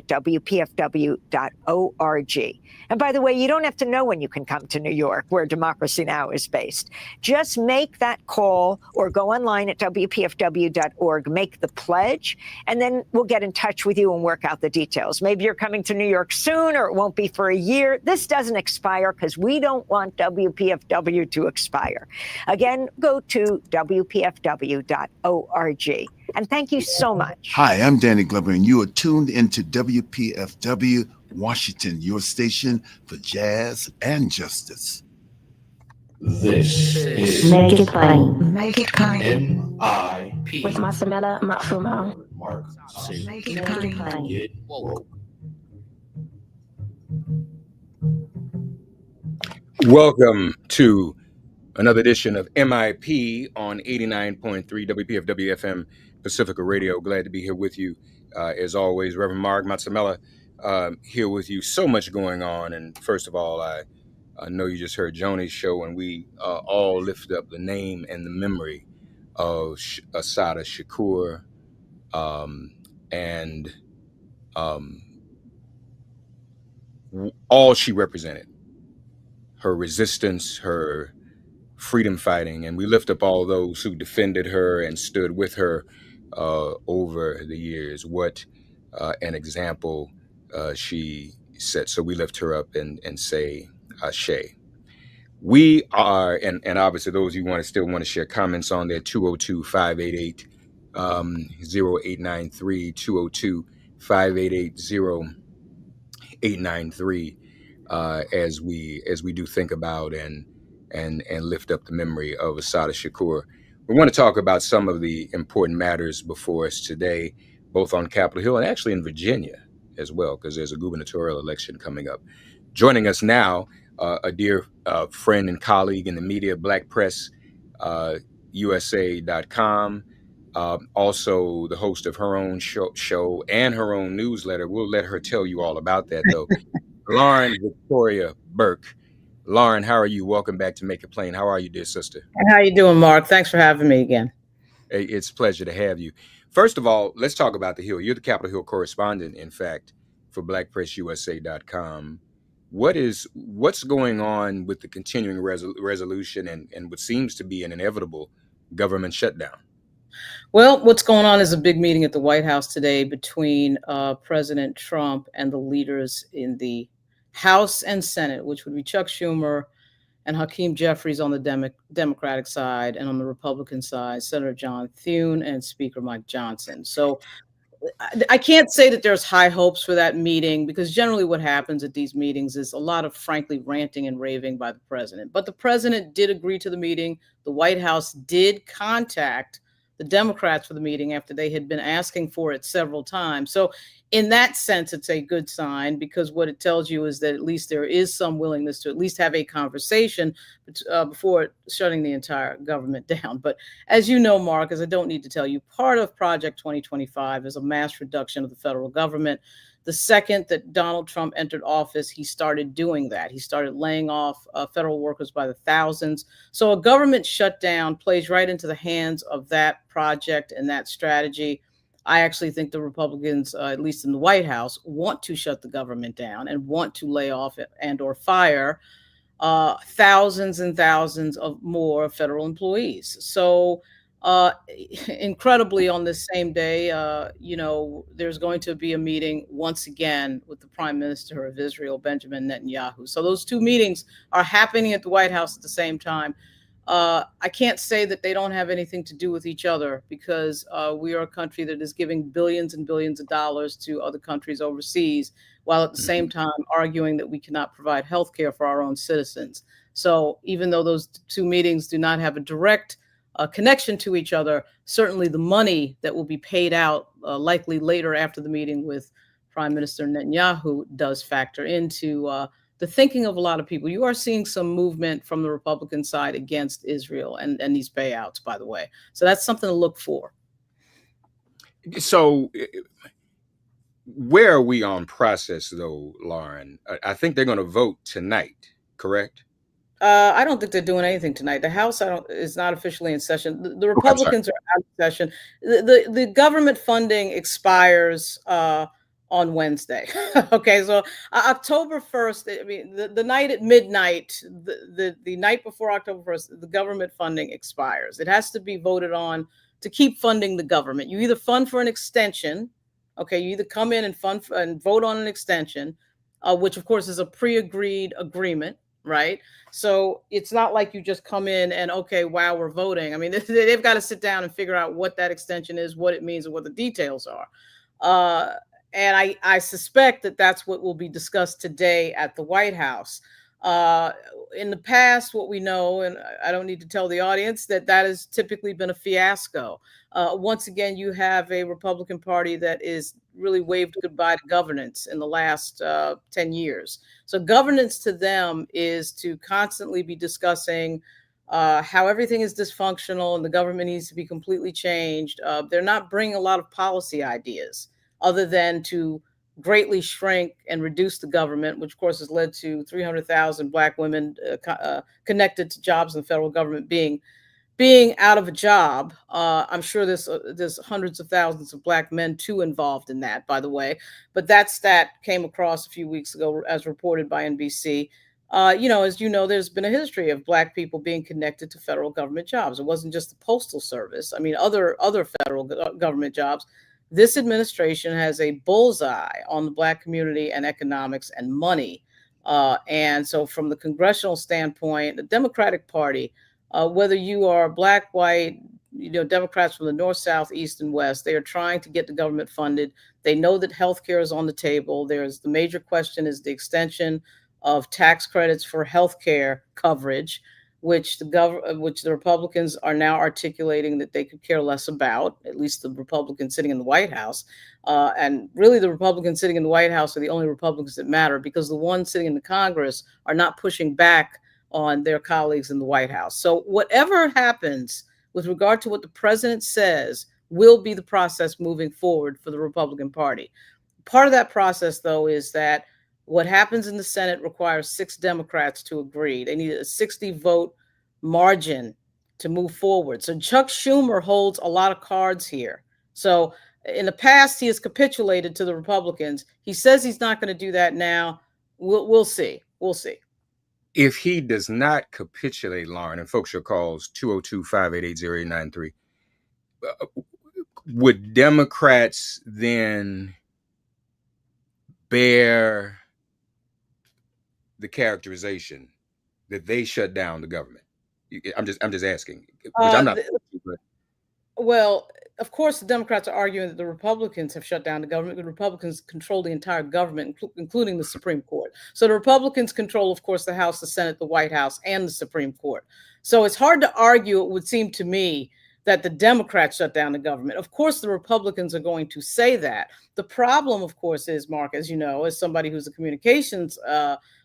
wpfw.org. And by the way, you don't have to know when you can come to New York, where Democracy Now! Is based. Just make that call or go online at wpfw.org, make the pledge, and then we'll get in touch with you and work out the details. Maybe you're coming to New York soon, or it won't be for a year. This doesn't expire because we don't want WPFW to expire. Again, go to wpfw.org. And thank you so much. Hi, I'm Danny Glover, and you are tuned into WPFW Washington, your station for jazz and justice. This is Make It Plain. Make It Plain. MIP. With Masamela Matfumo. Mark C. Make It Plain. Get woke. Welcome to another edition of MIP on 89.3 WPFW-FM Pacifica Radio. Glad to be here with you. As always, Reverend Mark Matsamela here with you. So much going on. And first of all, I know you just heard Joni's show, and we all lift up the name and the memory of Assata Shakur and all she represented. Her resistance, her freedom fighting, and we lift up all those who defended her and stood with her over the years. What an example she set. So we lift her up and say Ashe. We are, and obviously those who still want to share comments on there, 202-588-0893, 202-588-0893, as we do think about and lift up the memory of Assata Shakur. We want to talk about some of the important matters before us today, both on Capitol Hill and actually in Virginia as well, because there's a gubernatorial election coming up. Joining us now, a dear friend and colleague in the media, Black Press USA.com, also the host of her own show and her own newsletter. We'll let her tell you all about that, though. Lauren Victoria Burke. Lauren, how are you? Welcome back to Make It Plain. How are you, dear sister? How you doing, Mark? Thanks for having me again. It's a pleasure to have you. First of all, let's talk about the Hill. You're the Capitol Hill correspondent, in fact, for BlackPressUSA.com. What's going on with the continuing resolution and what seems to be an inevitable government shutdown? Well, what's going on is a big meeting at the White House today between President Trump and the leaders in the House and Senate, which would be Chuck Schumer and Hakeem Jeffries on the Democratic side, and on the Republican side, Senator John Thune and Speaker Mike Johnson. So I can't say that there's high hopes for that meeting, because generally what happens at these meetings is a lot of, frankly, ranting and raving by the president. But the president did agree to the meeting. The White House did contact the Democrats for the meeting after they had been asking for it several times. So in that sense, it's a good sign, because what it tells you is that at least there is some willingness to at least have a conversation before shutting the entire government down. But as you know, Mark, as I don't need to tell you, part of Project 2025 is a mass reduction of the federal government. The second that Donald Trump entered office, he started doing that. He started laying off federal workers by the thousands. So a government shutdown plays right into the hands of that project and that strategy. I actually think the Republicans, at least in the White House, want to shut the government down and want to lay off and or fire thousands and thousands of more federal employees. So incredibly, on this same day, there's going to be a meeting once again with the Prime Minister of Israel, Benjamin Netanyahu. So those two meetings are happening at the White House at the same time. I can't say that they don't have anything to do with each other, because we are a country that is giving billions and billions of dollars to other countries overseas, while at the same time arguing that we cannot provide health care for our own citizens. So even though those two meetings do not have a direct connection to each other, certainly the money that will be paid out likely later after the meeting with Prime Minister Netanyahu does factor into the thinking of a lot of people. You are seeing some movement from the Republican side against Israel and these payouts, by the way. So that's something to look for. So where are we on process, though, Lauren? I think they're going to vote tonight, correct? I don't think they're doing anything tonight. The House is not officially in session. The Republicans are out of session. The government funding expires on Wednesday. Okay, so October 1st, I mean, the night at midnight, the night before October 1st, the government funding expires. It has to be voted on to keep funding the government. You either fund for an extension, okay, you either come in and fund and vote on an extension, which of course is a pre-agreed agreement, right? So it's not like you just come in and, okay, wow, we're voting. I mean, they've got to sit down and figure out what that extension is, what it means, and what the details are. And I suspect that that's what will be discussed today at the White House. In the past, what we know, and I don't need to tell the audience, that has typically been a fiasco. Once again, you have a Republican Party that is really waved goodbye to governance in the last 10 years. So governance to them is to constantly be discussing how everything is dysfunctional and the government needs to be completely changed. They're not bringing a lot of policy ideas other than to greatly shrink and reduce the government, which of course has led to 300,000 Black women connected to jobs in the federal government being out of a job. I'm sure there's hundreds of thousands of Black men too involved in that, by the way. But that stat came across a few weeks ago as reported by NBC. As you know, there's been a history of Black people being connected to federal government jobs. It wasn't just the Postal Service. I mean, other federal government jobs. This administration has a bullseye on the Black community and economics and money. And so from the congressional standpoint, the Democratic Party, whether you are Black, white, Democrats from the north, south, east, and west, they are trying to get the government funded. They know that healthcare is on the table. The major question is the extension of tax credits for healthcare coverage, which the Republicans are now articulating that they could care less about, at least the Republicans sitting in the White House. And really the Republicans sitting in the White House are the only Republicans that matter, because the ones sitting in the Congress are not pushing back on their colleagues in the White House. So whatever happens with regard to what the president says will be the process moving forward for the Republican Party. Part of that process, though, is that what happens in the Senate requires 6 Democrats to agree. They need a 60-vote margin to move forward. So Chuck Schumer holds a lot of cards here. So in the past, he has capitulated to the Republicans. He says he's not going to do that now. We'll see. We'll see. If he does not capitulate, Lauren, and folks, your calls 202-588-0893, would Democrats then bear the characterization that they shut down the government? I'm just asking, which I'm not. Well, of course, the Democrats are arguing that the Republicans have shut down the government. The Republicans control the entire government, including the Supreme Court. So the Republicans control, of course, the House, the Senate, the White House, and the Supreme Court. So it's hard to argue, it would seem to me, that the Democrats shut down the government. Of course, the Republicans are going to say that. The problem, of course, is, Mark, as you know, as somebody who's a communications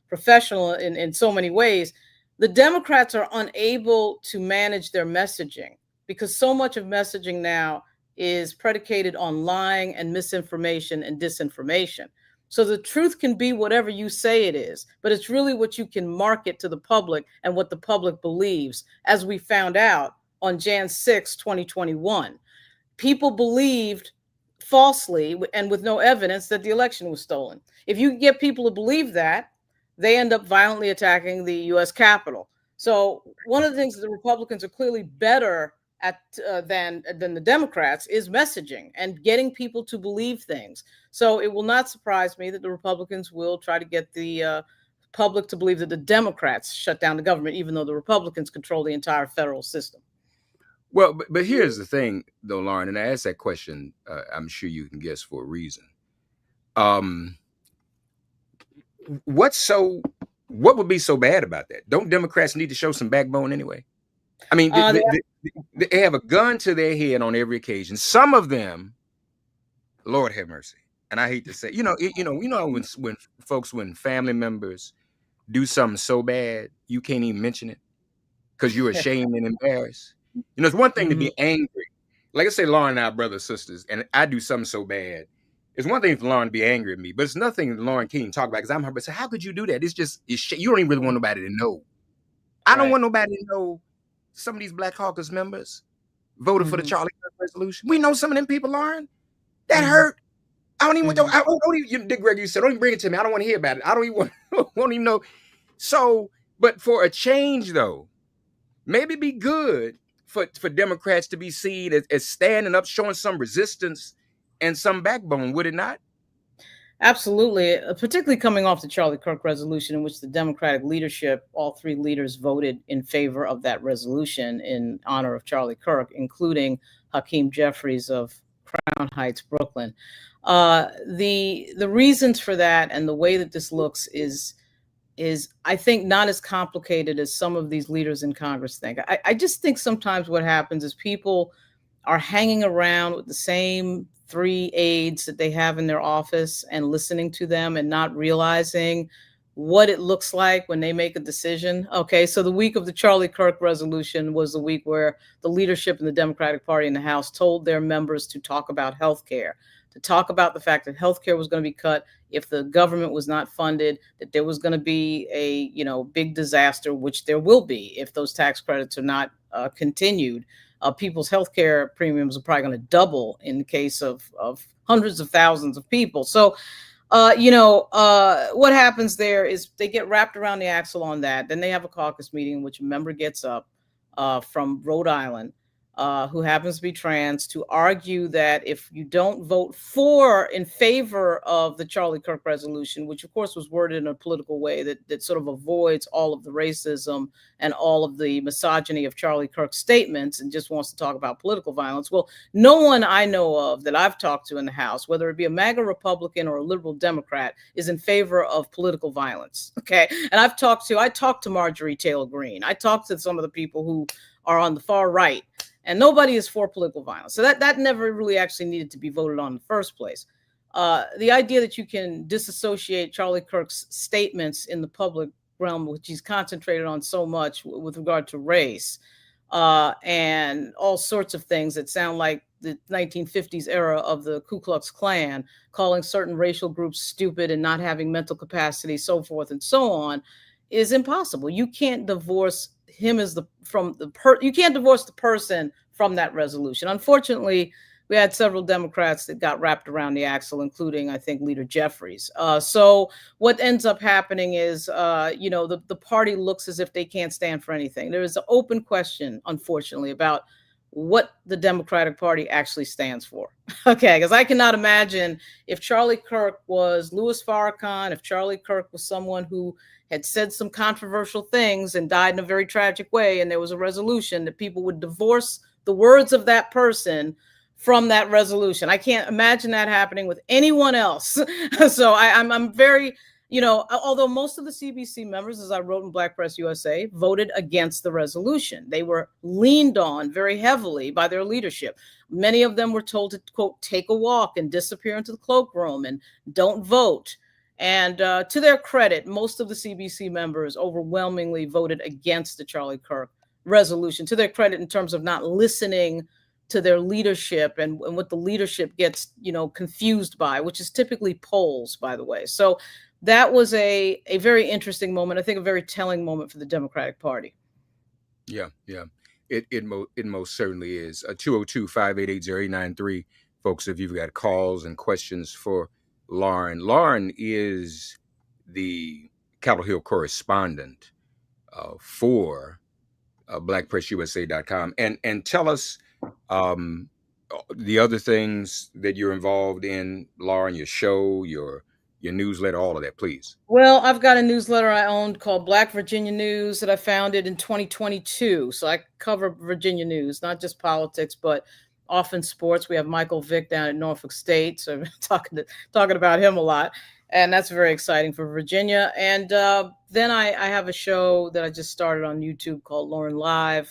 professional in so many ways, the Democrats are unable to manage their messaging, because so much of messaging now is predicated on lying and misinformation and disinformation. So the truth can be whatever you say it is, but it's really what you can market to the public and what the public believes, as we found out on Jan 6, 2021. People believed falsely and with no evidence that the election was stolen. If you get people to believe that, they end up violently attacking the U.S. Capitol. So one of the things that the Republicans are clearly better at than the Democrats is messaging and getting people to believe things. So it will not surprise me that the Republicans will try to get the public to believe that the Democrats shut down the government, even though the Republicans control the entire federal system. Well, but here's the thing, though, Lauren, and I asked that question, I'm sure you can guess for a reason. What would be so bad about that? Don't Democrats need to show some backbone anyway? I mean, they have a gun to their head on every occasion. Some of them, Lord have mercy, and I hate to say, when family members do something so bad, you can't even mention it because you're ashamed and embarrassed. It's one thing to be angry. Like I say, Lauren and I are brothers, sisters, and I do something so bad. It's one thing for Lauren to be angry at me, but it's nothing Lauren can't even talk about because I'm her. But so how could you do that? You don't even really want nobody to know. I don't want nobody to know some of these Black Caucus members voted for the Charlie Kirk resolution. We know some of them people, Lauren. That hurt. I don't even, I don't even, Dick Gregory, you said, don't even bring it to me. I don't want to hear about it. I don't even won't even know. So, but for a change though, maybe be good for Democrats to be seen as standing up, showing some resistance and some backbone, would it not? Absolutely, particularly coming off the Charlie Kirk resolution, in which the Democratic leadership, all three leaders, voted in favor of that resolution in honor of Charlie Kirk, including Hakeem Jeffries of Crown Heights, Brooklyn. The reasons for that and the way that this looks is I think not as complicated as some of these leaders in Congress think. I just think sometimes what happens is people are hanging around with the same 3 aides that they have in their office and listening to them and not realizing what it looks like when they make a decision. Okay, so the week of the Charlie Kirk resolution was the week where the leadership in the Democratic Party in the House told their members to talk about health care, to talk about the fact that health care was going to be cut if the government was not funded, that there was going to be a big disaster, which there will be if those tax credits are not continued. People's health care premiums are probably going to double in the case of hundreds of thousands of people. So, what happens there is they get wrapped around the axle on that. Then they have a caucus meeting in which a member gets up from Rhode Island, who happens to be trans, to argue that if you don't vote in favor of the Charlie Kirk resolution, which of course was worded in a political way that sort of avoids all of the racism and all of the misogyny of Charlie Kirk's statements and just wants to talk about political violence. Well, no one I know of that I've talked to in the House, whether it be a MAGA Republican or a liberal Democrat, is in favor of political violence. Okay. And I talked to Marjorie Taylor Greene. I talked to some of the people who are on the far right. And nobody is for political violence. So that never really actually needed to be voted on in the first place. The idea that you can disassociate Charlie Kirk's statements in the public realm, which he's concentrated on so much with regard to race and all sorts of things that sound like the 1950s era of the Ku Klux Klan, calling certain racial groups stupid and not having mental capacity, so forth and so on, is impossible. You can't divorce him you can't divorce the person from that resolution. Unfortunately, we had several Democrats that got wrapped around the axle, including, I think, Leader Jeffries. So what ends up happening is, the party looks as if they can't stand for anything. There is an open question, unfortunately, about what the Democratic Party actually stands for. Okay, because I cannot imagine if Charlie Kirk was Louis Farrakhan, if Charlie Kirk was someone who had said some controversial things and died in a very tragic way, and there was a resolution, that people would divorce the words of that person from that resolution. I can't imagine that happening with anyone else. So I'm very, although most of the CBC members, as I wrote in Black Press USA, voted against the resolution. They were leaned on very heavily by their leadership. Many of them were told to, quote, take a walk and disappear into the cloakroom and don't vote. And to their credit, most of the CBC members overwhelmingly voted against the Charlie Kirk resolution, to their credit in terms of not listening to their leadership and what the leadership gets, confused by, which is typically polls, by the way. So that was a very interesting moment. I think a very telling moment for the Democratic Party. Yeah. It most certainly is. 202-588-0893. Folks, if you've got calls and questions for Lauren. Lauren is the Capitol Hill correspondent for blackpressusa.com. And tell us the other things that you're involved in, Lauren, your show, your newsletter, all of that, please. Well, I've got a newsletter I own called Black Virginia News that I founded in 2022. So I cover Virginia news, not just politics, but often sports. We have Michael Vick down at Norfolk State, so I'm talking about him a lot, and that's very exciting for Virginia. And then I have a show that I just started on YouTube called Lauren Live,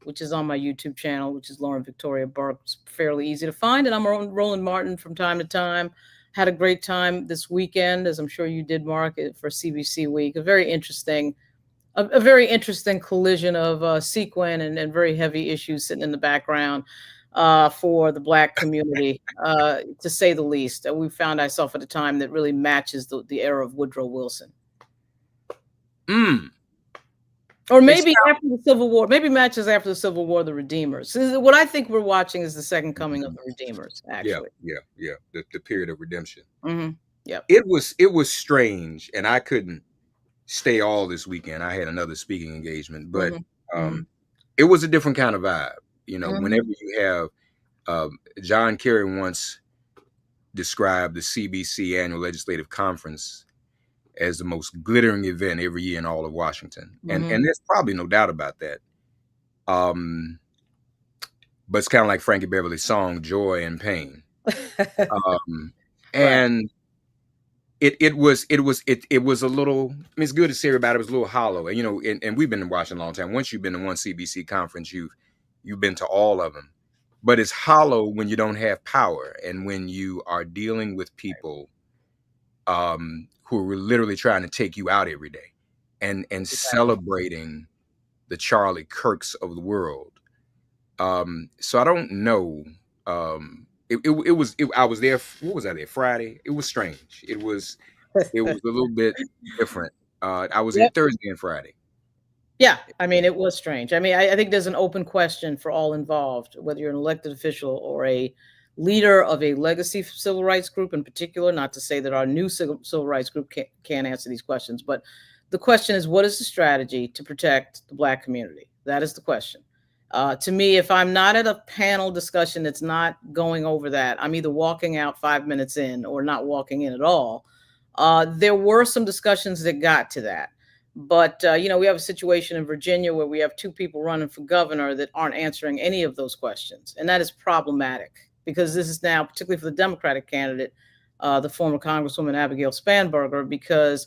which is on my YouTube channel, which is Lauren Victoria Burke. It's fairly easy to find, and I'm Roland Martin from time to time. Had a great time this weekend, as I'm sure you did, Mark, for CBC Week. A very interesting collision of sequin and very heavy issues sitting in the background for the Black community, to say the least. We found ourselves at a time that really matches the era of Woodrow Wilson. Or maybe after the Civil War, maybe matches after the Civil War, the Redeemers. What I think we're watching is the second coming of the Redeemers, actually. Yeah. The period of redemption. Mm-hmm. Yep. It was strange, and I couldn't stay all this weekend. I had another speaking engagement, but it was a different kind of vibe. You know, whenever you have John Kerry once described the CBC Annual Legislative Conference as the most glittering event every year in all of Washington. And there's probably no doubt about that. But it's kind of like Frankie Beverly's song, Joy and Pain. And it was a little, I mean, it's good to see everybody. It was a little hollow. And, you know, and we've been in Washington a long time. Once you've been to one CBC conference, you've been to all of them. But it's hollow when you don't have power and when you are dealing with people who are literally trying to take you out every day and celebrating the Charlie Kirks of the world. So I don't know. I was there. What was I there? Friday. It was strange. It was a little bit different. I was there Thursday and Friday. Yeah, I mean, it was strange. I mean, I think there's an open question for all involved, whether you're an elected official or a leader of a legacy civil rights group in particular, not to say that our new civil rights group can't answer these questions, but the question is, what is the strategy to protect the Black community? That is the question. To me, if I'm not at a panel discussion that's not going over that, I'm either walking out 5 minutes in or not walking in at all. There were some discussions that got to that. But, you know, we have a situation in Virginia where we have two people running for governor that aren't answering any of those questions. And that is problematic because this is now, particularly for the Democratic candidate, the former Congresswoman Abigail Spanberger, because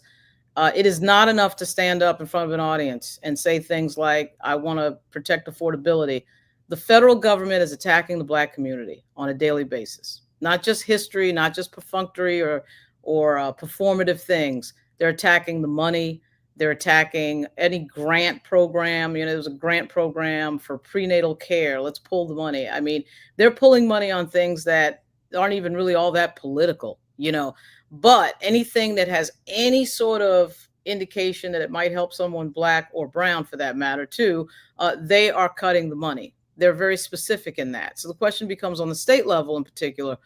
it is not enough to stand up in front of an audience and say things like, I want to protect affordability. The federal government is attacking the Black community on a daily basis, not just history, not just perfunctory or performative things. They're attacking the money. They're attacking any grant program. You know, there's a grant program for prenatal care. Let's pull the money. I mean, they're pulling money on things that aren't even really all that political, you know, but anything that has any sort of indication that it might help someone Black or brown for that matter too, they are cutting the money. They're very specific in that. So the question becomes on the state level in particular,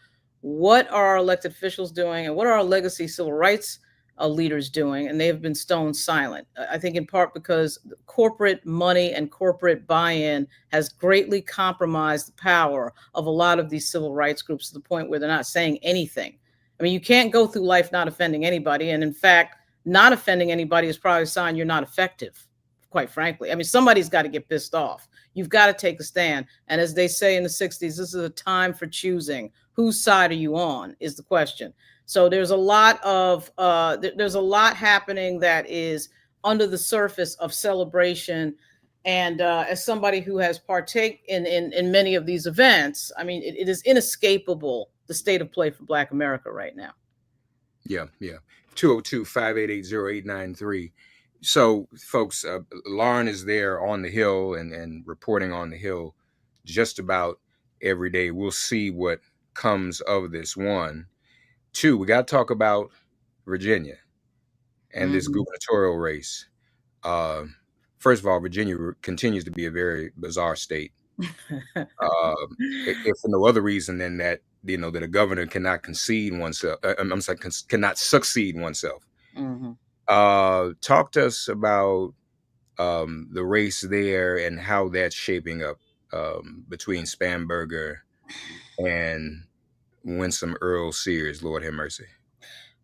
what are our elected officials doing and what are our legacy civil rights leaders doing? And they have been stone silent. I think in part because corporate money and corporate buy-in has greatly compromised the power of a lot of these civil rights groups to the point where they're not saying anything. I mean, you can't go through life not offending anybody. And in fact, not offending anybody is probably a sign you're not effective, quite frankly. I mean, somebody's got to get pissed off. You've got to take a stand. And as they say in the 60s, this is a time for choosing. Whose side are you on is the question. So there's a lot happening that is under the surface of celebration. And as somebody who has partaken in many of these events, I mean, it is inescapable, the state of play for Black America right now. Yeah. 202-588-0893. So, folks, Lauren is there on the Hill and reporting on the Hill just about every day. We'll see what comes of this. One. Two, we got to talk about Virginia and this gubernatorial race. First of all, Virginia continues to be a very bizarre state. If for no other reason than that, you know, that a governor cannot concede oneself. Cannot succeed oneself. Talk to us about the race there and how that's shaping up between Spanberger and Winsome Earl Sears, Lord have mercy.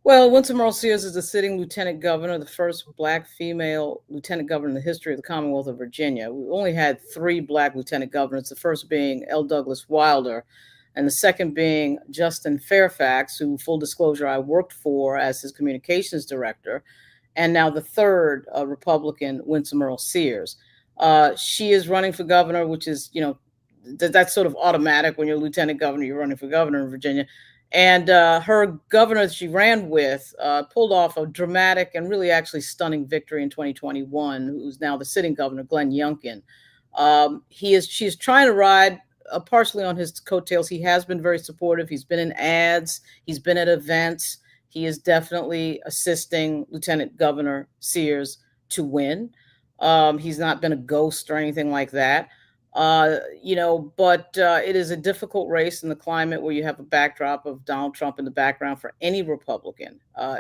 Well, Winsome Earl Sears is the sitting lieutenant governor, the first Black female lieutenant governor in the history of the Commonwealth of Virginia. We only had 3 Black lieutenant governors, the first being L. Douglas Wilder, and the second being Justin Fairfax, who, full disclosure, I worked for as his communications director, and now the third Republican, Winsome Earl Sears. She is running for governor, which is, you know, that's sort of automatic. When you're lieutenant governor, you're running for governor in Virginia. And her governor she ran with pulled off a dramatic and really actually stunning victory in 2021, who's now the sitting governor, Glenn Youngkin. She's trying to ride partially on his coattails. He has been very supportive. He's been in ads. He's been at events. He is definitely assisting Lieutenant Governor Sears to win. He's not been a ghost or anything like that. But it is a difficult race in the climate where you have a backdrop of Donald Trump in the background for any Republican.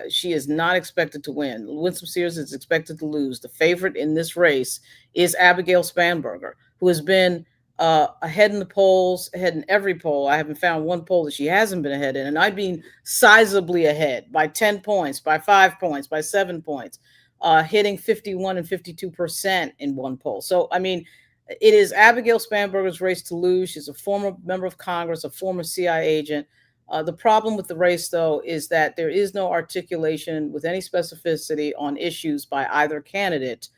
She is not expected to win. Winsome Sears is expected to lose. The favorite in this race is Abigail Spanberger, who has been ahead in the polls, ahead in every poll. I haven't found one poll that she hasn't been ahead in, and I've been sizably ahead by 10 points, by 5 points, by 7 points, hitting 51 and 52% in one poll. So, I mean, it is Abigail Spanberger's race to lose. She's a former member of Congress, a former CIA agent. The problem with the race, though, is that there is no articulation with any specificity on issues by either candidate,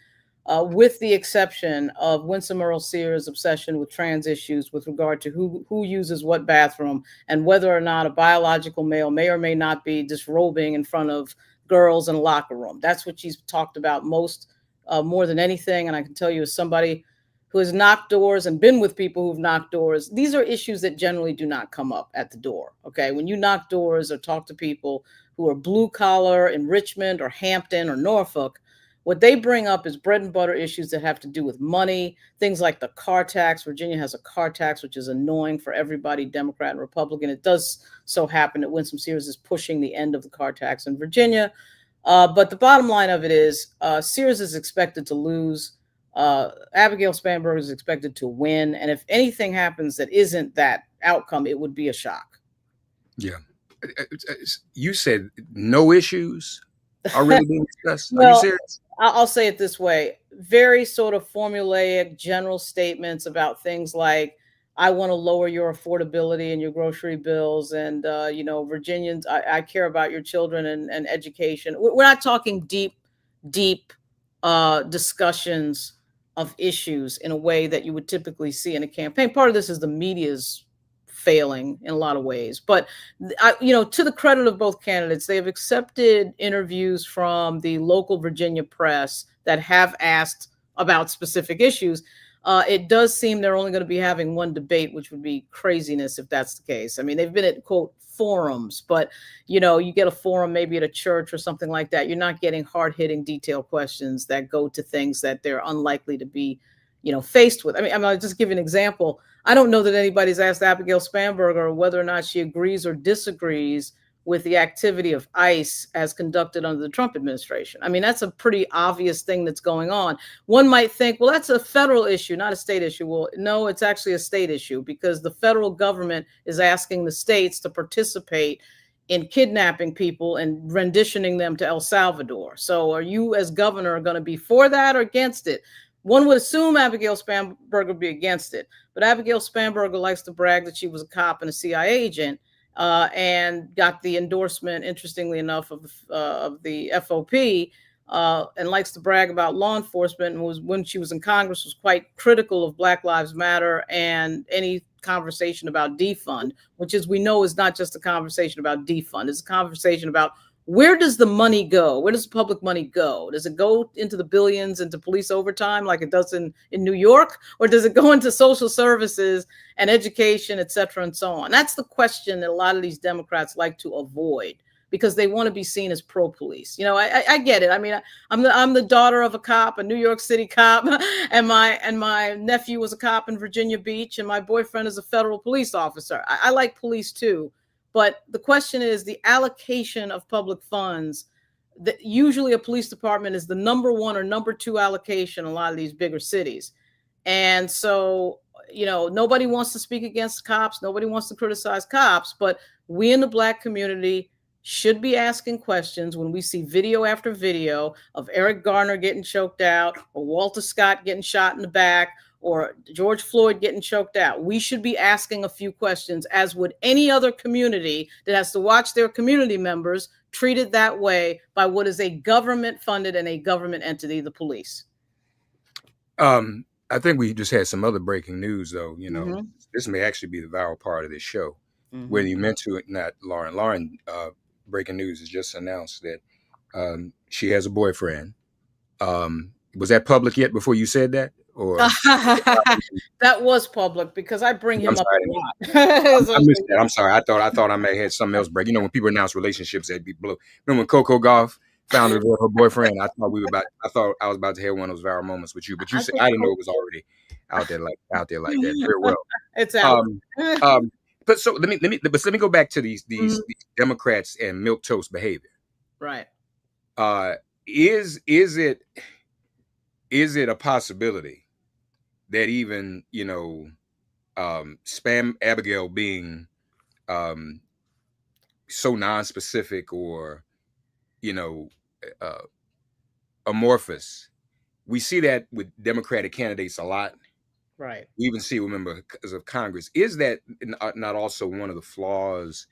with the exception of Winsome Earl Sears' obsession with trans issues with regard to who uses what bathroom and whether or not a biological male may or may not be disrobing in front of girls in a locker room. That's what she's talked about most, more than anything. And I can tell you, as somebody who has knocked doors and been with people who've knocked doors, these are issues that generally do not come up at the door. Okay. When you knock doors or talk to people who are blue collar in Richmond or Hampton or Norfolk, what they bring up is bread and butter issues that have to do with money, things like the car tax. Virginia has a car tax, which is annoying for everybody, Democrat and Republican. It does so happen that Winsome Sears is pushing the end of the car tax in Virginia. But the bottom line of it is Sears is expected to lose. Abigail Spanberger is expected to win. And if anything happens that isn't that outcome, it would be a shock. Yeah. You said no issues are really being discussed. Are Well, you serious? I'll say it this way. Very sort of formulaic general statements about things like, I want to lower your affordability and your grocery bills. And, Virginians, I care about your children and education. We're not talking deep discussions of issues in a way that you would typically see in a campaign. Part of this is the media's failing in a lot of ways. But, to the credit of both candidates, they have accepted interviews from the local Virginia press that have asked about specific issues. It does seem they're only going to be having one debate, which would be craziness if that's the case. I mean, they've been at, quote, forums, but, you get a forum maybe at a church or something like that. You're not getting hard-hitting detailed questions that go to things that they're unlikely to be, faced with. I mean, I'll just give you an example. I don't know that anybody's asked Abigail Spanberger whether or not she agrees or disagrees with the activity of ICE as conducted under the Trump administration. I mean, that's a pretty obvious thing that's going on. One might think, well, that's a federal issue, not a state issue. Well, no, it's actually a state issue because the federal government is asking the states to participate in kidnapping people and renditioning them to El Salvador. So are you as governor going to be for that or against it? One would assume Abigail Spanberger would be against it, but Abigail Spanberger likes to brag that she was a cop and a CIA agent. And got the endorsement, interestingly enough, of the FOP, and likes to brag about law enforcement. And when she was in Congress, was quite critical of Black Lives Matter and any conversation about defund, which, as we know, is not just a conversation about defund. It's a conversation about where does the money go? Where does the public money go? Does it go into the billions, into police overtime like it does in New York? Or does it go into social services and education, et cetera, and so on? That's the question that a lot of these Democrats like to avoid because they want to be seen as pro-police. I get it. I mean, I'm the daughter of a cop, a New York City cop, and my nephew was a cop in Virginia Beach, and my boyfriend is a federal police officer. I like police too. But the question is the allocation of public funds. That usually a police department is the number one or number two allocation in a lot of these bigger cities. And so, nobody wants to speak against cops. Nobody wants to criticize cops. But we in the Black community should be asking questions when we see video after video of Eric Garner getting choked out or Walter Scott getting shot in the back or George Floyd getting choked out. We should be asking a few questions, as would any other community that has to watch their community members treated that way by what is a government funded and a government entity, the police. I think we just had some other breaking news, though. Mm-hmm. This may actually be the viral part of this show. Mm-hmm. Whether you meant to it, not Lauren. Lauren, breaking news has just announced that she has a boyfriend. Was that public yet before you said that? Or that was public because I bring him up a lot. I missed that. I'm sorry. I thought I may have had something else break. When people announce relationships, they'd be blue. Remember when Coco Gauff found her boyfriend. I thought I was about to have one of those viral moments with you, but you said I didn't know it was already out there like that. Very well. It's out. But so let me go back to these Democrats and milquetoast behavior. Right. Is it a possibility that even Spam Abigail being so non-specific or amorphous, we see that with Democratic candidates a lot. Right. We even see with members of Congress. Is that not also one of the flaws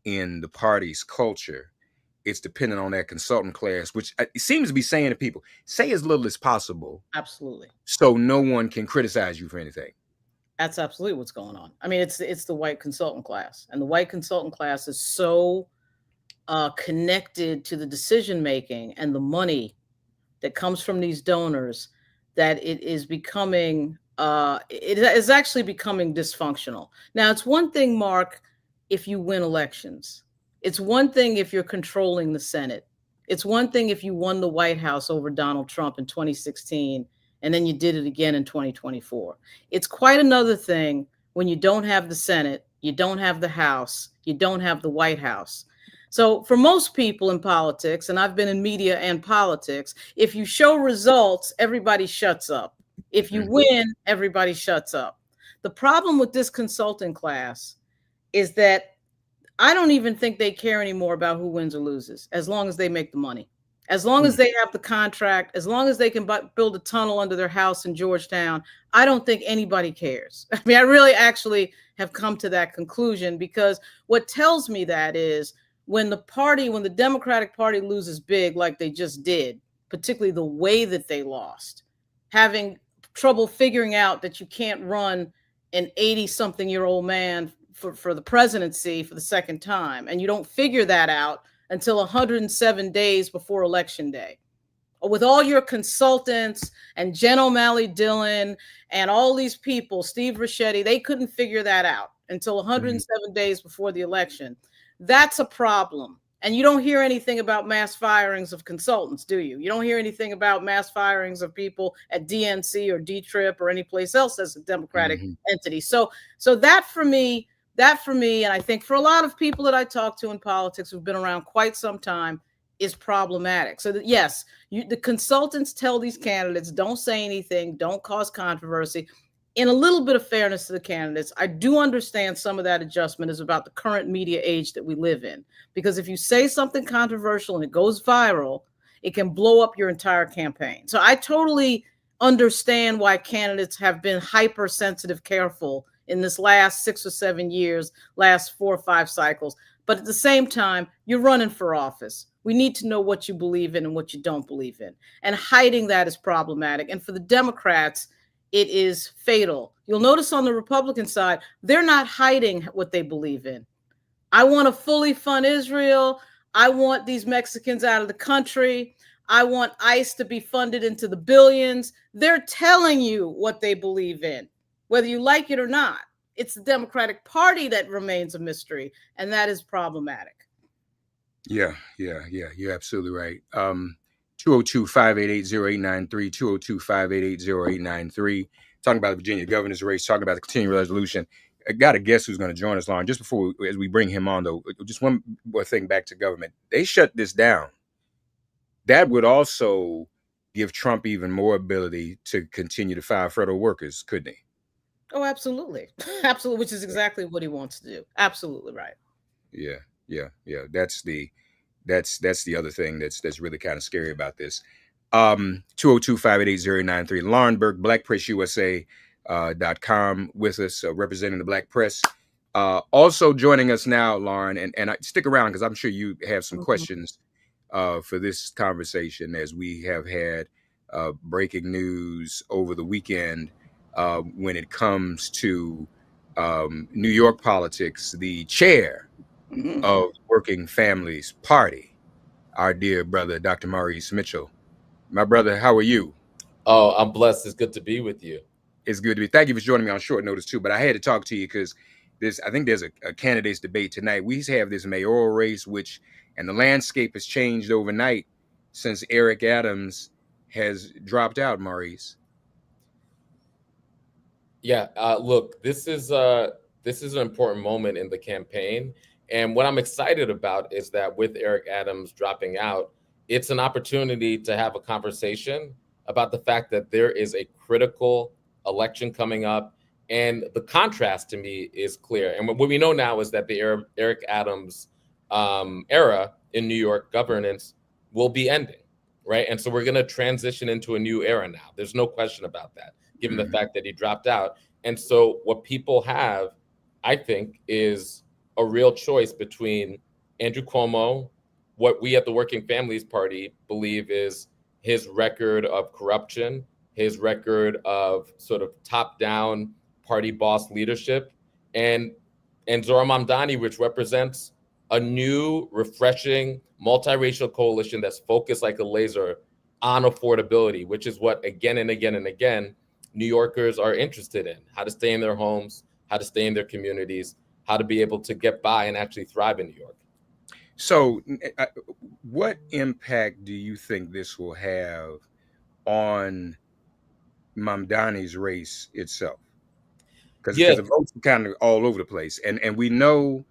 in the party's culture? It's dependent on that consultant class, which it seems to be saying to people, say as little as possible. Absolutely. So no one can criticize you for anything. That's absolutely what's going on. I mean, it's the white consultant class, and the white consultant class is so connected to the decision making and the money that comes from these donors that it is becoming it is actually becoming dysfunctional. Now, it's one thing, Mark, if you win elections. It's one thing if you're controlling the Senate. It's one thing if you won the White House over Donald Trump in 2016, and then you did it again in 2024. It's quite another thing when you don't have the Senate, you don't have the House, you don't have the White House. So for most people in politics, and I've been in media and politics, if you show results, everybody shuts up. If you win, everybody shuts up. The problem with this consulting class is that I don't even think they care anymore about who wins or loses, as long as they make the money, as long as they have the contract, as long as they can build a tunnel under their house in Georgetown. I don't think anybody cares. I mean, I really actually have come to that conclusion, because what tells me that is when the Democratic Party loses big, like they just did, particularly the way that they lost, having trouble figuring out that you can't run an 80-something-year-old man for the presidency for the second time, and you don't figure that out until 107 days before Election Day. With all your consultants and Jen O'Malley Dillon and all these people, Steve Ricchetti, they couldn't figure that out until 107 days before the election. That's a problem. And you don't hear anything about mass firings of consultants, do you? You don't hear anything about mass firings of people at DNC or D-Trip or any place else as a Democratic entity. So that for me, and I think for a lot of people that I talk to in politics who've been around quite some time, is problematic. So that, yes, the consultants tell these candidates, don't say anything, don't cause controversy. In a little bit of fairness to the candidates, I do understand some of that adjustment is about the current media age that we live in. Because if you say something controversial and it goes viral, it can blow up your entire campaign. So I totally understand why candidates have been hypersensitive, careful in this last 6 or 7 years, last 4 or 5 cycles. But at the same time, you're running for office. We need to know what you believe in and what you don't believe in. And hiding that is problematic. And for the Democrats, it is fatal. You'll notice on the Republican side, they're not hiding what they believe in. I want to fully fund Israel. I want these Mexicans out of the country. I want ICE to be funded into the billions. They're telling you what they believe in, whether you like it or not. It's the Democratic Party that remains a mystery, and that is problematic. Yeah. You're absolutely right. 202-588-0893, 202-588-0893. Talking about the Virginia governor's race, talking about the continuing resolution. I got a guest who's going to join us, Lauren. Just before, as we bring him on, though, just one more thing back to government. They shut this down. That would also give Trump even more ability to continue to fire federal workers, couldn't he? Oh, absolutely. Absolutely, which is exactly what he wants to do. Absolutely right. Yeah. That's the other thing that's really kind of scary about this. 202-588-0893. Lauren Burke, blackpressusa.com with us, representing the Black press. Also joining us now, Lauren, and stick around because I'm sure you have some questions for this conversation, as we have had breaking news over the weekend when it comes to New York politics. The chair of Working Families Party, our dear brother, Dr. Maurice Mitchell. My brother, how are you? Oh, I'm blessed. It's good to be with you. It's good to be. Thank you for joining me on short notice too. But I had to talk to you because I think there's a candidates debate tonight. We have this mayoral race, and the landscape has changed overnight. since Eric Adams has dropped out, Maurice? Yeah, look, this is an important moment in the campaign, and what I'm excited about is that with Eric Adams dropping out, it's an opportunity to have a conversation about the fact that there is a critical election coming up, and the contrast to me is clear. And what we know now is that the Eric Adams era in New York governance will be ending, right? And so we're going to transition into a new era now. There's no question about that, given the fact that he dropped out. And so what people have, I think, is a real choice between Andrew Cuomo, what we at the Working Families Party believe is his record of corruption, his record of sort of top-down party boss leadership, and Zohran Mamdani, which represents a new, refreshing, multiracial coalition that's focused like a laser on affordability, which is what again and again and again New Yorkers are interested in: how to stay in their homes, how to stay in their communities, how to be able to get by and actually thrive in New York. So what impact do you think this will have on Mamdani's race itself? Because the votes are kind of all over the place. And we know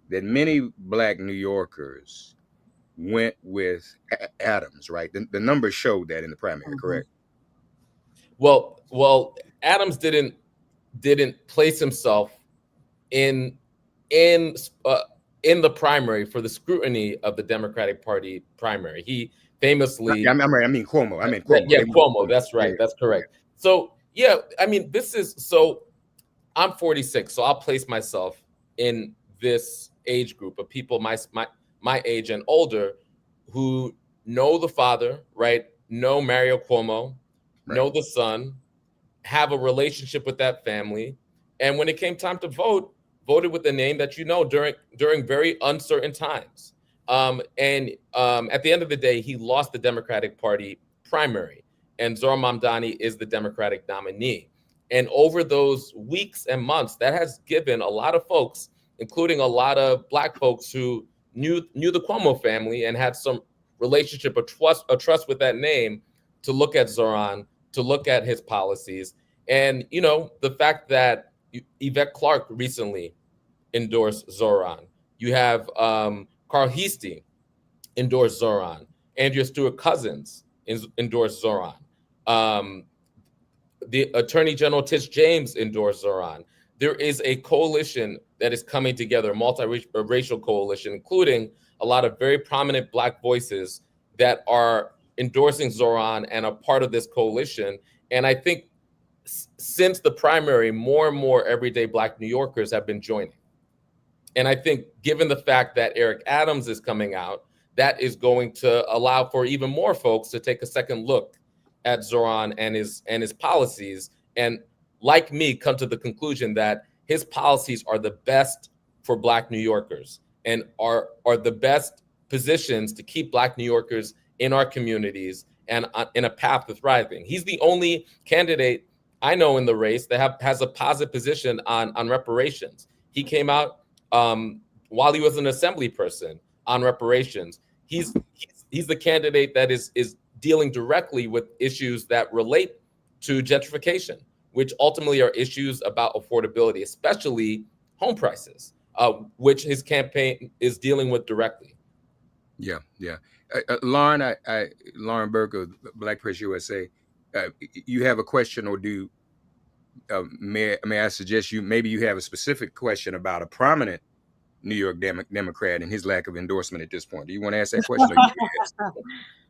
that many Black New Yorkers went with Adams, right? The numbers showed that in the primary, correct? Well, Adams didn't place himself in the primary for the scrutiny of the Democratic Party primary. He famously, I mean Cuomo. Yeah, Cuomo. That's right. That's correct. So yeah, I mean, I'm 46, so I'll place myself in this age group of people my age and older who know the father, right? Know Mario Cuomo, right. Know the son, have a relationship with that family, and when it came time to vote, voted with the name that you know during very uncertain times. At the end of the day, he lost the Democratic Party primary, and Zohran Mamdani is the Democratic nominee. And over those weeks and months, that has given a lot of folks, including a lot of Black folks who knew the Cuomo family and had some relationship, a trust with that name, to look at Zohran, to look at his policies. And, you know, the fact that Yvette Clarke recently endorsed Zohran. You have Carl Heastie endorse Zohran. Andrea Stewart Cousins endorsed Zohran. The Attorney General Tish James endorsed Zohran. There is a coalition that is coming together, a multiracial coalition, including a lot of very prominent Black voices that are endorsing Zohran and are part of this coalition. And I think since the primary, more and more everyday Black New Yorkers have been joining. And I think given the fact that Eric Adams is coming out, that is going to allow for even more folks to take a second look at Zohran and his policies, and like me, come to the conclusion that his policies are the best for Black New Yorkers and are the best positions to keep Black New Yorkers in our communities and in a path to thriving. He's the only candidate I know in the race that has a positive position on reparations. He came out while he was an assembly person on reparations. He's the candidate that is dealing directly with issues that relate to gentrification, which ultimately are issues about affordability, especially home prices, which his campaign is dealing with directly. Yeah. Lauren, Lauren Burke of Black Press USA, you have a question, or may I suggest maybe you have a specific question about a prominent New York Democrat and his lack of endorsement at this point? Do you want to ask that question?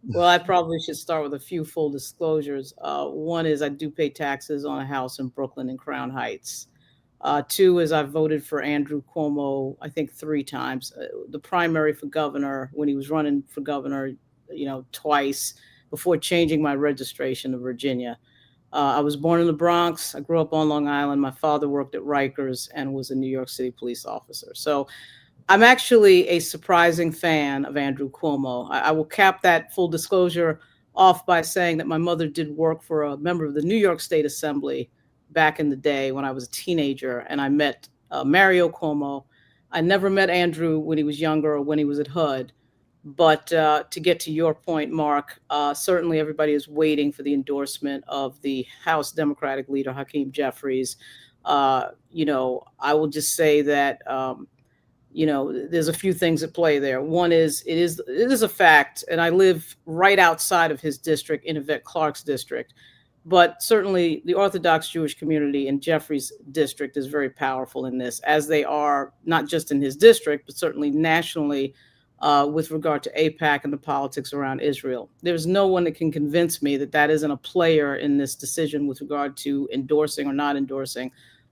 Well, I probably should start with a few full disclosures. One is I do pay taxes on a house in Brooklyn and Crown Heights. Two is I voted for Andrew Cuomo, I think 3 times. The primary for governor, when he was running for governor, twice, before changing my registration to Virginia. I was born in the Bronx. I grew up on Long Island. My father worked at Rikers and was a New York City police officer. So I'm actually a surprising fan of Andrew Cuomo. I will cap that full disclosure off by saying that my mother did work for a member of the New York State Assembly back in the day when I was a teenager, and I met Mario Cuomo. I never met Andrew when he was younger or when he was at HUD. But to get to your point, Mark, certainly everybody is waiting for the endorsement of the House Democratic leader, Hakeem Jeffries. You know, I will just say that, you know, there's a few things at play there. One is it is a fact, and I live right outside of his district, in Yvette Clarke's district. But certainly the Orthodox Jewish community in Jeffries' district is very powerful in this, as they are not just in his district, but certainly nationally with regard to AIPAC and the politics around Israel. There's no one that can convince me that that isn't a player in this decision with regard to endorsing or not endorsing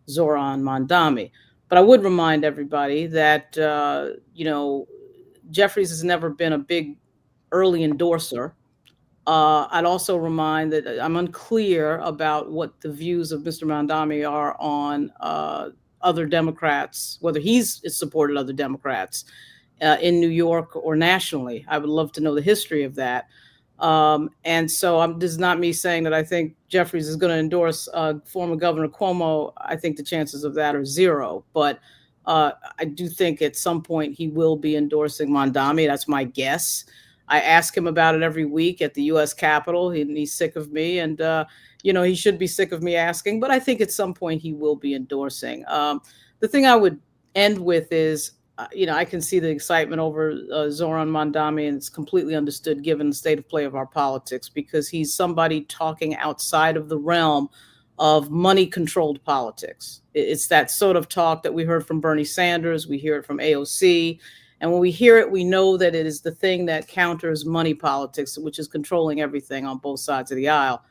Zoran Mandami. But I would remind everybody that, you know, Jeffries has never been a big early endorser. I'd also remind that I'm unclear about what the views of Mr. Mandami are on other Democrats, whether he's supported other Democrats in New York or nationally. I would love to know the history of that. And so this is not me saying that I think Jeffries is going to endorse former Governor Cuomo. I think the chances of that are zero. But I do think at some point he will be endorsing Mandami. That's my guess. I ask him about it every week at the U.S. Capitol. He's sick of me, and you know, he should be sick of me asking. But I think at some point he will be endorsing. The thing I would end with is, you know, I can see the excitement over Zoran Mandami, and it's completely understood given the state of play of our politics, because he's somebody talking outside of the realm of money-controlled politics. It's that sort of talk that we heard from Bernie Sanders. We hear it from AOC. And when we hear it, we know that it is the thing that counters money politics, which is controlling everything on both sides of the aisle.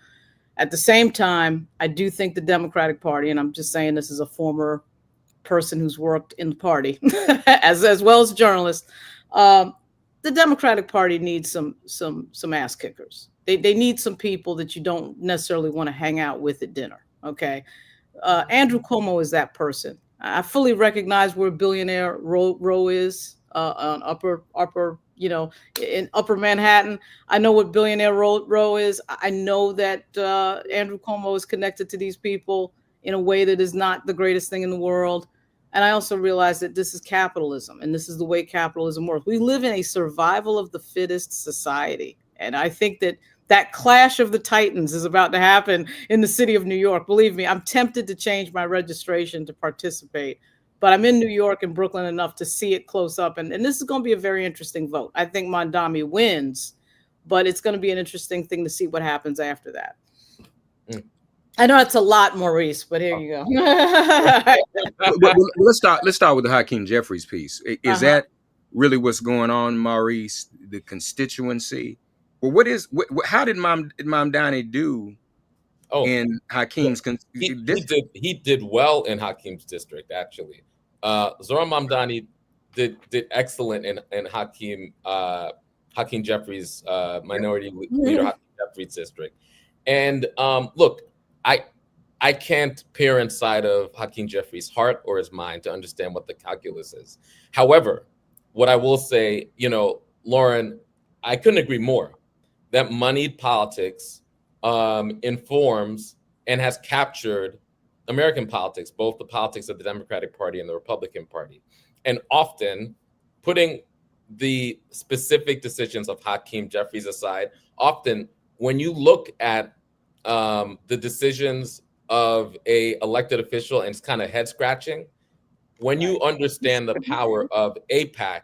At the same time, I do think the Democratic Party, and I'm just saying this as a former person who's worked in the party, as well as a journalist, the Democratic Party needs some ass kickers. They need some people that you don't necessarily want to hang out with at dinner. Okay, Andrew Cuomo is that person. I fully recognize where Billionaire Row is. On upper, you know, in upper Manhattan. I know what Billionaire Row is. I know that Andrew Cuomo is connected to these people in a way that is not the greatest thing in the world. And I also realize that this is capitalism, and this is the way capitalism works. We live in a survival of the fittest society. And I think that clash of the titans is about to happen in the city of New York. Believe me, I'm tempted to change my registration to participate. But I'm in New York and Brooklyn enough to see it close up. And this is going to be a very interesting vote. I think Mandami wins, but it's going to be an interesting thing to see what happens after that. I know it's a lot, Maurice, but here you go. Well, let's start with the Hakeem Jeffries piece. Is that really what's going on, Maurice? The constituency? Well, how did Mamdani do in Hakeem's? He did well in Hakeem's district, actually. Zoran Mamdani did excellent in Hakeem Jeffries' minority leader Hakeem Jeffries' district. And look, I can't peer inside of Hakeem Jeffries' heart or his mind to understand what the calculus is. However, what I will say, you know, Lauren, I couldn't agree more that moneyed politics informs and has captured American politics, both the politics of the Democratic Party and the Republican Party. And often, putting the specific decisions of Hakeem Jeffries aside, often when you look at the decisions of a elected official, and it's kind of head scratching, when you understand the power of AIPAC,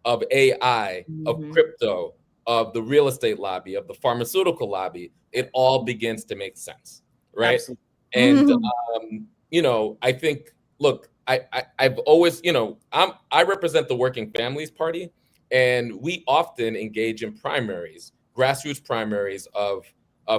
of AI, of crypto, of the real estate lobby, of the pharmaceutical lobby, it all begins to make sense, right? Absolutely. And you know, I think, look, I've always, you know, I represent the Working Families Party, and we often engage in primaries, grassroots primaries of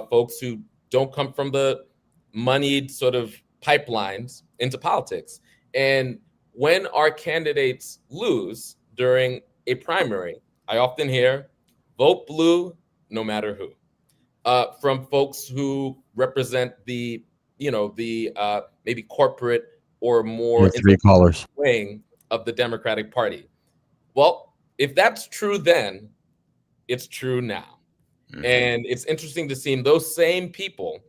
folks who don't come from the moneyed sort of pipelines into politics. And when our candidates lose during a primary, I often hear, vote blue, no matter who, from folks who represent the, you know, the maybe corporate or more wing of the Democratic Party. Well, if that's true then, it's true now. And it's interesting to see those same people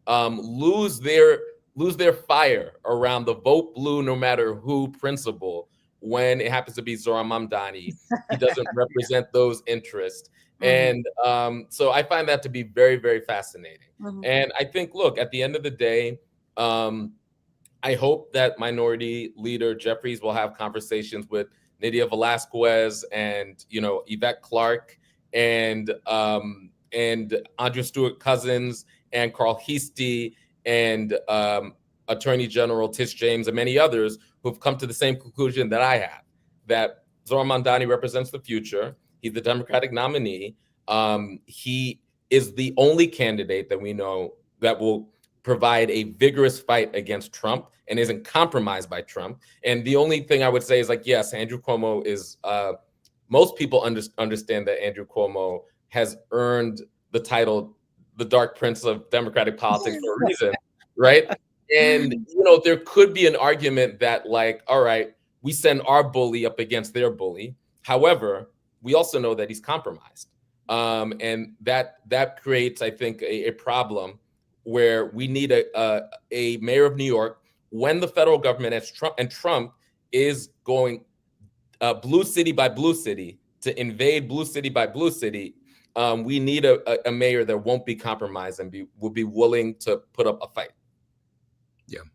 lose their fire around the vote blue no matter who principle when it happens to be Zoran Mamdani, he doesn't represent those interests. And so I find that to be very, very fascinating. And I think, look, at the end of the day, I hope that Minority Leader Jeffries will have conversations with Nydia Velasquez and, Yvette Clarke and Andrea Stewart Cousins and Carl Heastie and Attorney General Tish James and many others who've come to the same conclusion that I have, that Zoran Mamdani represents the future. He's the Democratic nominee. He is the only candidate that we know that will provide a vigorous fight against Trump and isn't compromised by Trump. And the only thing I would say is, like, yes, Andrew Cuomo is, most people understand that Andrew Cuomo has earned the title, the Dark Prince of Democratic politics for a reason, right? And, there could be an argument that, like, all right, we send our bully up against their bully. However, we also know that he's compromised. And that creates, I think, a problem where we need a mayor of New York when the federal government Trump is going blue city by blue city to invade blue city by blue city. We need a mayor that won't be compromised and will be willing to put up a fight.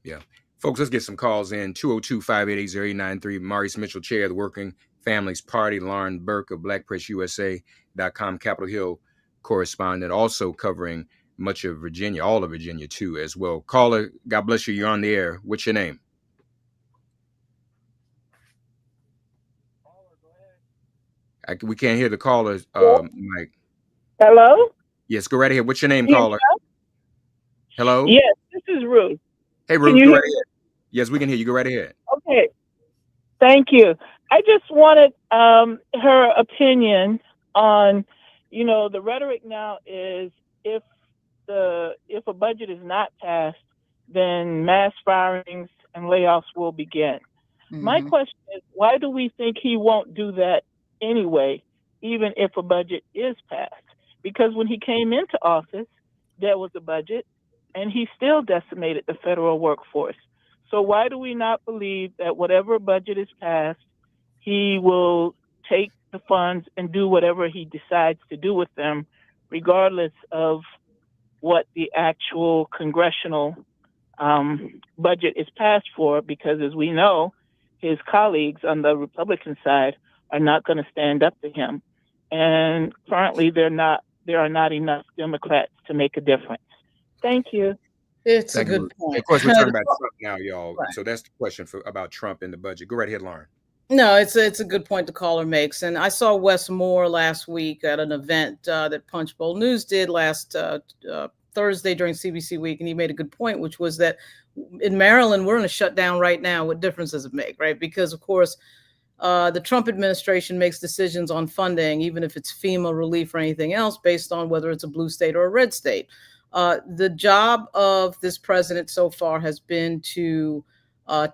Yeah. Folks, let's get some calls in. 202-588-0893. Maurice Mitchell, chair of the Working Families Party. Lauren Burke of BlackPressUSA.com, Capitol Hill correspondent, also covering much of Virginia, all of Virginia too, as well. Caller, God bless you. You're on the air. What's your name? We can't hear the caller's mic. Hello? Yes, go right ahead. What's your name, caller? Hello? Yes, this is Ruth. Hey, Ruth, go right ahead. Yes, we can hear you. Go right ahead. Okay. Thank you. I just wanted her opinion on, the rhetoric now is if a budget is not passed, then mass firings and layoffs will begin. My question is, why do we think he won't do that anyway, even if a budget is passed? Because when he came into office, there was a budget, and he still decimated the federal workforce. So why do we not believe that whatever budget is passed, he will take the funds and do whatever he decides to do with them, regardless of what the actual congressional budget is passed for? Because as we know, his colleagues on the Republican side are not going to stand up to him. And currently there are not enough Democrats to make a difference. Thank you. It's a good point. Of course, we're talking about Trump now, y'all. Right. So that's the question about Trump and the budget. Go right ahead, Lauren. No, it's a good point the caller makes. And I saw Wes Moore last week at an event that Punchbowl News did last Thursday during CBC Week. And he made a good point, which was that in Maryland, we're in a shutdown right now. What difference does it make, right? Because, of course, the Trump administration makes decisions on funding, even if it's FEMA relief or anything else, based on whether it's a blue state or a red state. The job of this president so far has been to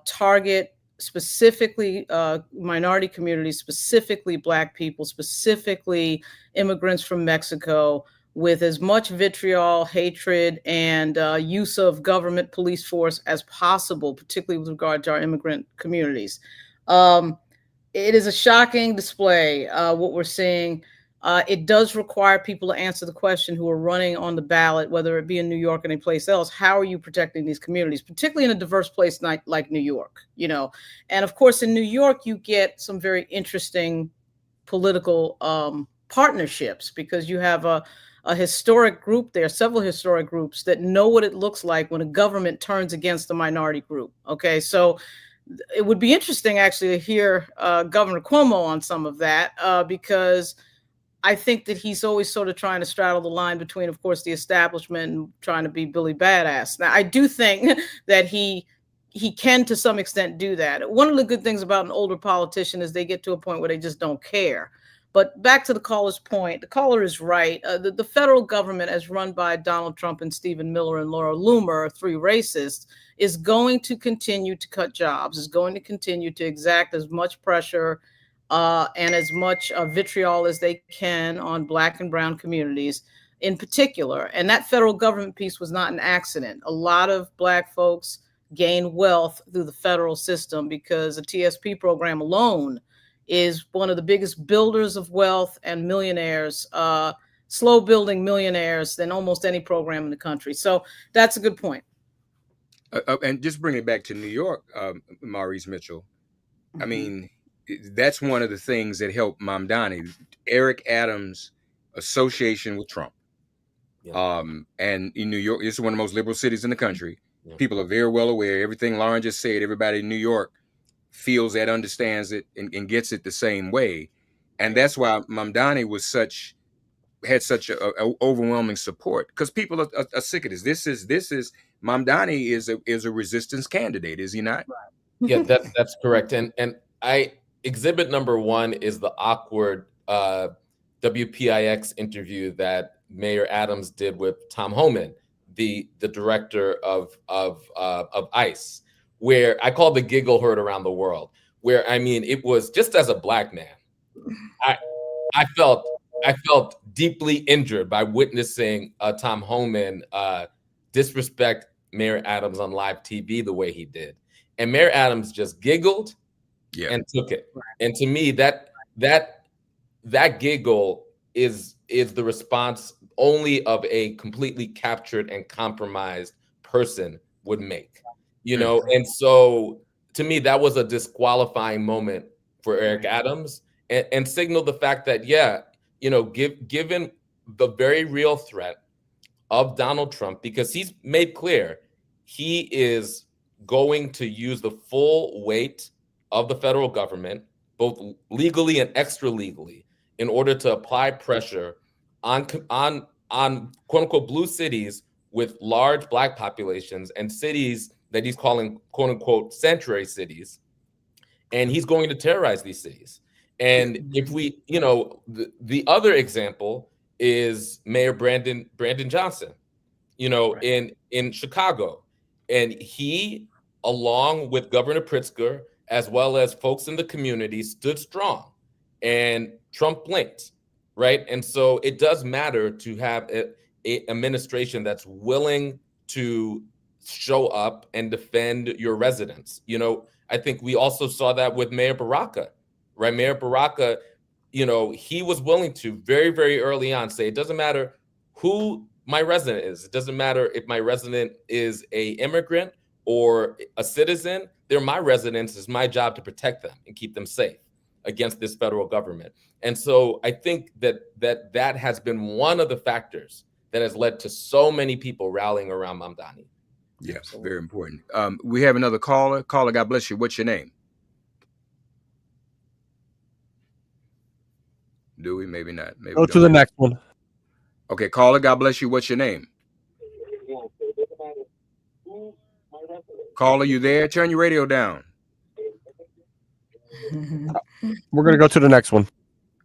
target specifically minority communities, specifically Black people, specifically immigrants from Mexico, with as much vitriol, hatred, and use of government police force as possible, particularly with regard to our immigrant communities. It is a shocking display, what we're seeing. It does require people to answer the question who are running on the ballot, whether it be in New York or any place else. How are you protecting these communities, particularly in a diverse place like New York? And of course, in New York, you get some very interesting political partnerships, because you have a historic group there, several historic groups that know what it looks like when a government turns against a minority group. Okay, so it would be interesting actually to hear Governor Cuomo on some of that, because I think that he's always sort of trying to straddle the line between, of course, the establishment and trying to be Billy Badass. Now, I do think that he can, to some extent, do that. One of the good things about an older politician is they get to a point where they just don't care. But back to the caller's point, the caller is right. The federal government, as run by Donald Trump and Stephen Miller and Laura Loomer, three racists, is going to continue to cut jobs, is going to continue to exact as much pressure and as much vitriol as they can on Black and brown communities in particular. And that federal government piece was not an accident. A lot of Black folks gain wealth through the federal system, because the TSP program alone is one of the biggest builders of wealth and millionaires, slow building millionaires than almost any program in the country. So that's a good point. And just bring it back to New York, Maurice Mitchell. I mean, that's one of the things that helped Mamdani, Eric Adams' association with Trump. Yeah. And in New York, it's one of the most liberal cities in the country. Yeah. People are very well aware. Everything Lauren just said, everybody in New York feels that, understands it, and gets it the same way. And that's why Mamdani had such a overwhelming support, because people are sick of this. This is Mamdani is a resistance candidate, is he not? Yeah, that's correct. And exhibit number 1 is the awkward WPIX interview that Mayor Adams did with Tom Homan, the director of ICE, where I call the giggle heard around the world. Where, I mean, it was just, as a black man, I felt deeply injured by witnessing Tom Homan disrespect Mayor Adams on live TV the way he did. And Mayor Adams just giggled and took it. And to me, that giggle is the response only of a completely captured and compromised person would make, you know? And so to me, that was a disqualifying moment for Eric Adams, and signaled the fact that, given the very real threat of Donald Trump, because he's made clear he is going to use the full weight of the federal government, both legally and extra legally, in order to apply pressure on quote unquote blue cities with large black populations and cities that he's calling quote unquote sanctuary cities. And he's going to terrorize these cities. And if we, the other example is Mayor Brandon Johnson, in Chicago. And he, along with Governor Pritzker, as well as folks in the community, stood strong, and Trump blinked, right? And so it does matter to have an administration that's willing to show up and defend your residents. I think we also saw that with Mayor Baraka, right? Mayor Baraka, he was willing to very, very early on say, it doesn't matter who my resident is. It doesn't matter if my resident is a immigrant or a citizen. They're my residents. It's my job to protect them and keep them safe against this federal government. And so I think that has been one of the factors that has led to so many people rallying around Mamdani. Yeah, very important. We have another caller. Caller, God bless you. What's your name? Do we? Maybe not. Maybe Go to the next one. Okay, caller, God bless you. What's your name? Caller, you there? Turn your radio down. We're going to go to the next one.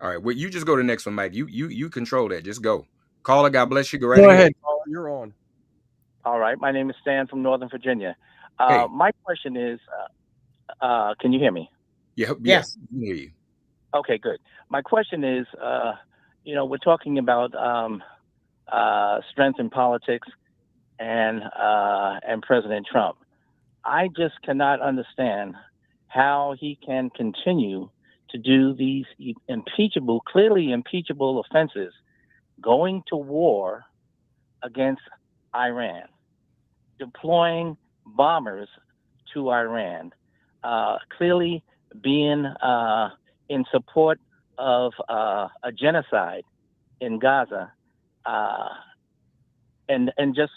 All right. Well, you just go to the next one, Mike. You control that. Just go. Caller, God bless you. Go right Go ahead. ahead, caller. You're on. All right. My name is Stan from Northern Virginia. Hey. My question is, can you hear me? Yeah. Yes. I can hear you. Okay, good. My question is, we're talking about strength in politics and President Trump. I just cannot understand how he can continue to do these clearly impeachable offenses, going to war against Iran, deploying bombers to Iran, clearly being in support of a genocide in Gaza, and just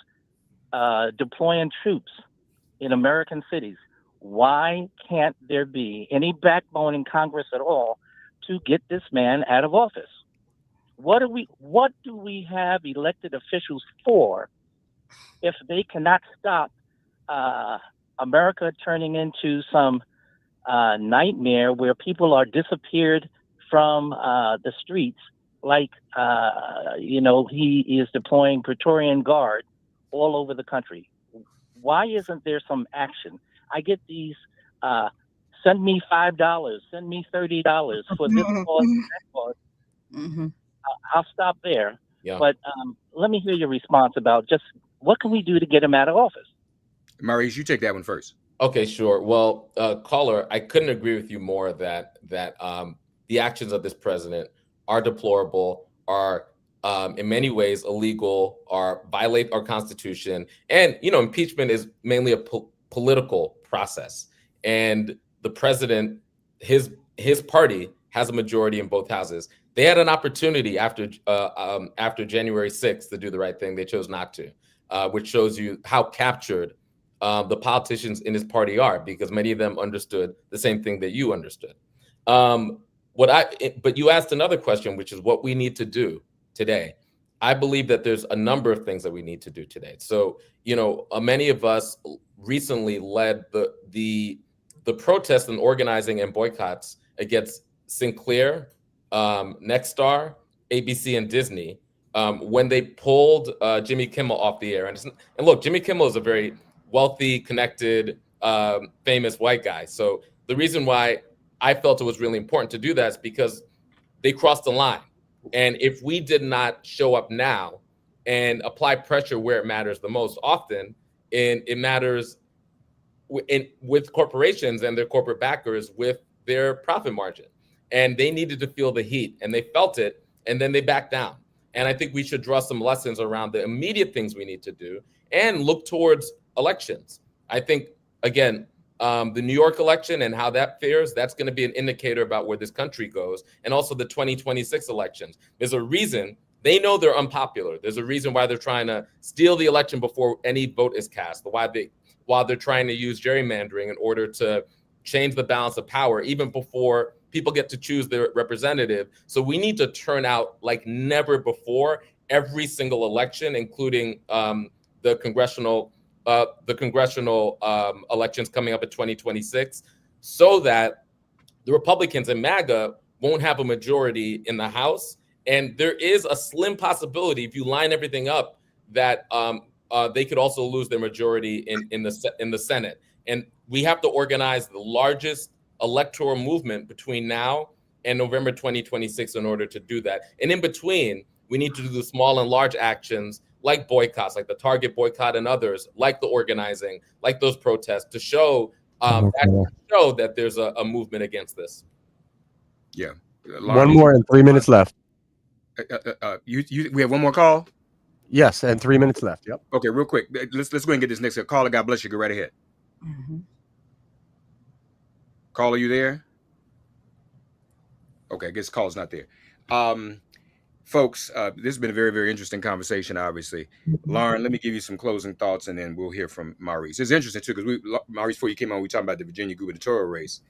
deploying troops in American cities. Why can't there be any backbone in Congress at all to get this man out of office? What do we have elected officials for if they cannot stop America turning into some nightmare where people are disappeared from the streets, like he is deploying Praetorian Guard all over the country? Why isn't there some action? I get these send me $5, send me $30 for this cause and that cause. Mm-hmm. I'll stop there. Yeah. But let me hear your response about just what can we do to get him out of office? Maurice, you take that one first. Okay, sure. Well, caller, I couldn't agree with you more that the actions of this president are deplorable, are in many ways illegal, are violate our Constitution, and impeachment is mainly a political process. And the president, his party has a majority in both houses. They had an opportunity after January 6th to do the right thing. They chose not to, which shows you how captured the politicians in his party are, because many of them understood the same thing that you understood. But you asked another question, which is what we need to do today. I believe that there's a number of things that we need to do today. So, many of us recently led the protests and organizing and boycotts against Sinclair, Nexstar, ABC, and Disney when they pulled Jimmy Kimmel off the air. And look, Jimmy Kimmel is a very wealthy, connected, famous white guy. So the reason why I felt it was really important to do that is because they crossed the line. And if we did not show up now and apply pressure where it matters the most, often it matters with corporations and their corporate backers with their profit margin. And they needed to feel the heat, and they felt it, and then they backed down. And I think we should draw some lessons around the immediate things we need to do and look towards elections. I think, again, the New York election and how that fares, that's going to be an indicator about where this country goes. And also the 2026 elections. There's a reason they know they're unpopular. There's a reason why they're trying to steal the election before any vote is cast, while they're trying to use gerrymandering in order to change the balance of power, even before people get to choose their representative. So we need to turn out like never before every single election, including the congressional elections coming up in 2026, so that the Republicans and MAGA won't have a majority in the House. And there is a slim possibility, if you line everything up, that they could also lose their majority in the Senate. And we have to organize the largest electoral movement between now and November 2026 in order to do that. And in between, we need to do the small and large actions like boycotts, like the Target boycott and others, like the organizing, like those protests, to show that there's a movement against this. Yeah. One more and 3 minutes left. We have one more call? Yes, and 3 minutes left. Yep. Okay, real quick. Let's go and get this next caller. God bless you. Go right ahead. Mm-hmm. Caller, you there? Okay, I guess call's not there. Folks, this has been a very, very interesting conversation, obviously. Lauren, let me give you some closing thoughts, and then we'll hear from Maurice. It's interesting, too, because Maurice, before you came on, we talked about the Virginia gubernatorial race.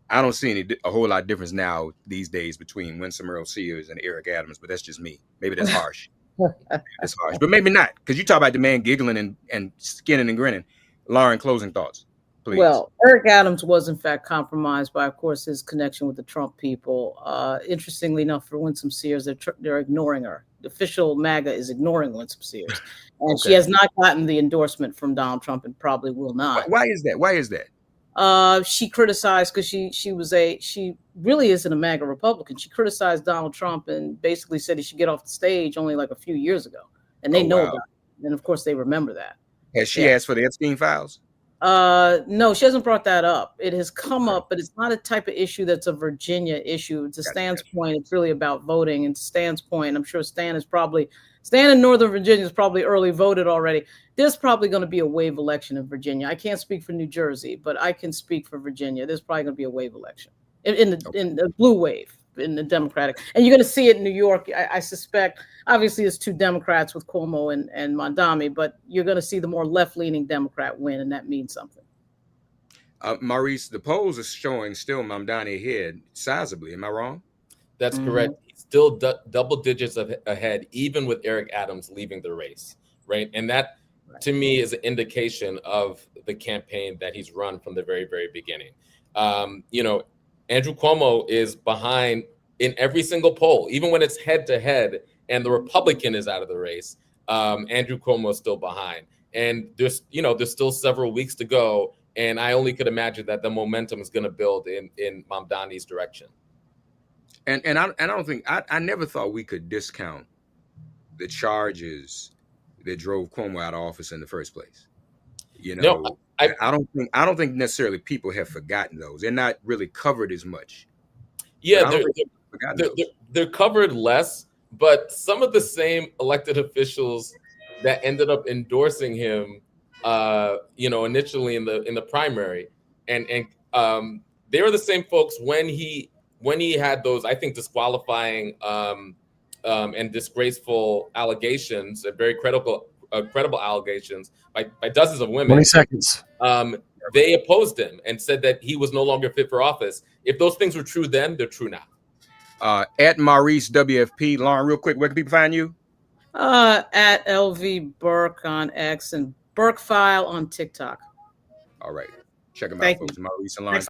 I don't see a whole lot of difference now these days between Winsome Earl Sears and Eric Adams, but that's just me. Maybe that's harsh. That's harsh, but maybe not, because you talk about the man giggling and skinning and grinning. Lauren, closing thoughts, please. Well, Eric Adams was in fact compromised by, of course, his connection with the Trump people. Interestingly enough, for Winsome Sears, they're ignoring her. The official MAGA is ignoring Winsome Sears, and she has not gotten the endorsement from Donald Trump, and probably will not. Why is that? Why is that? She criticized, because she really isn't a MAGA Republican. She criticized Donald Trump and basically said he should get off the stage only like a few years ago, and they know about it. And of course, they remember that. Has she asked for the Epstein files? No, she hasn't brought that up. It has come up, but it's not a type of issue that's a Virginia issue. To Stan's point, it's really about voting. And to Stan's point, I'm sure Stan in Northern Virginia is probably early voted already. There's probably going to be a wave election in Virginia. I can't speak for New Jersey, but I can speak for Virginia. There's probably going to be a wave election in the blue wave, in the Democratic. And you're going to see it in New York. I suspect, obviously, it's two Democrats with Cuomo and Mondami, but you're going to see the more left-leaning Democrat win, and that means something. Maurice, the polls are showing still Mamdani ahead sizably. Am I wrong? That's correct. He's still double digits ahead, even with Eric Adams leaving the race, right? And that, to me, is an indication of the campaign that he's run from the very, very beginning. Andrew Cuomo is behind in every single poll, even when it's head-to-head and the Republican is out of the race. Andrew Cuomo is still behind. And there's still several weeks to go, and I only could imagine that the momentum is going to build in Mamdani's direction. And I don't think I never thought we could discount the charges that drove Cuomo out of office in the first place. You No, know, I don't think necessarily people have forgotten those. They're not really covered as much. Yeah, I don't think people have forgotten those. they're covered less, but some of the same elected officials that ended up endorsing him, initially in the primary, and they were the same folks when he had those, I think, disqualifying and disgraceful allegations, very credible allegations by dozens of women. 20 seconds. They opposed him and said that he was no longer fit for office. If those things were true then, they're true now. At Maurice WFP. Lauren, real quick, where can people find you? At LV Burke on X and Burke File on TikTok. All right. Check them out, folks. Maurice and Lauren.